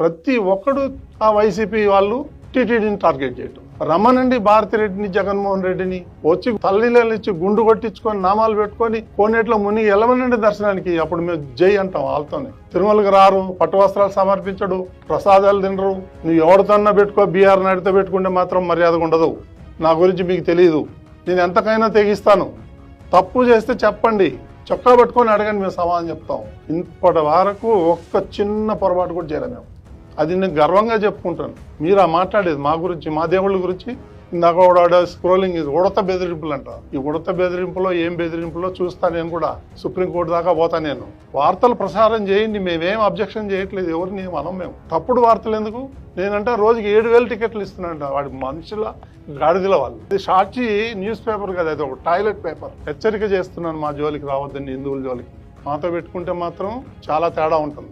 ప్రతి ఒక్కడు ఆ వైసీపీ వాళ్ళు టీటీడీని టార్గెట్ చేయటం. రమ్మనండి భారతిరెడ్డిని, జగన్మోహన్ రెడ్డిని, వచ్చి తల్లిని ఇచ్చి గుండు కొట్టించుకొని నామాలు పెట్టుకొని కోనేట్లో మునిగి వెళ్ళమనండి దర్శనానికి. అప్పుడు మేము జై అంటాం వాళ్ళతోనే. తిరుమలకు రారు, పట్టు వస్త్రాలు సమర్పించడు, ప్రసాదాలు తినరు. నువ్వు ఎవరితోన్నా పెట్టుకో, బీఆర్ నాయుడుతో పెట్టుకుంటే మాత్రం మర్యాదగా ఉండదు. నా గురించి మీకు తెలియదు. నేను ఎంతకైనా తెగిస్తాను. తప్పు చేస్తే చెప్పండి, చొక్కా పట్టుకొని అడగండి, మేము సమాధానం చెప్తాం. ఇప్పటి వరకు ఒక్క చిన్న పొరపాటు కూడా చేయలేము మేము. అది నేను గర్వంగా చెప్పుకుంటాను. మీరు ఆ మాట్లాడేది మా గురించి, మా దేవుళ్ళ గురించి. ఇందాక కూడా స్క్రోలింగ్, ఇది ఉడత బెదిరింపులు అంట. ఈ ఉడత బెదిరింపులో ఏం బెదిరింపులో చూస్తా. నేను కూడా సుప్రీంకోర్టు దాకా పోతా. నేను వార్తలు ప్రసారం చేయండి, మేమేం అబ్జెక్షన్ చేయట్లేదు, ఎవరిని మనం. మేము తప్పుడు వార్తలు ఎందుకు? నేనంటే రోజుకి 7,000 టికెట్లు ఇస్తున్నాంట. వాడి మనుషుల గాడిదల వాళ్ళు. ఇది సాక్షి న్యూస్ పేపర్ కదా, అది ఒక టాయిలెట్ పేపర్. హెచ్చరిక చేస్తున్నాను, మా జోలికి రావద్దండి, హిందువుల జోలికి. మాతో పెట్టుకుంటే మాత్రం చాలా తేడా ఉంటుంది.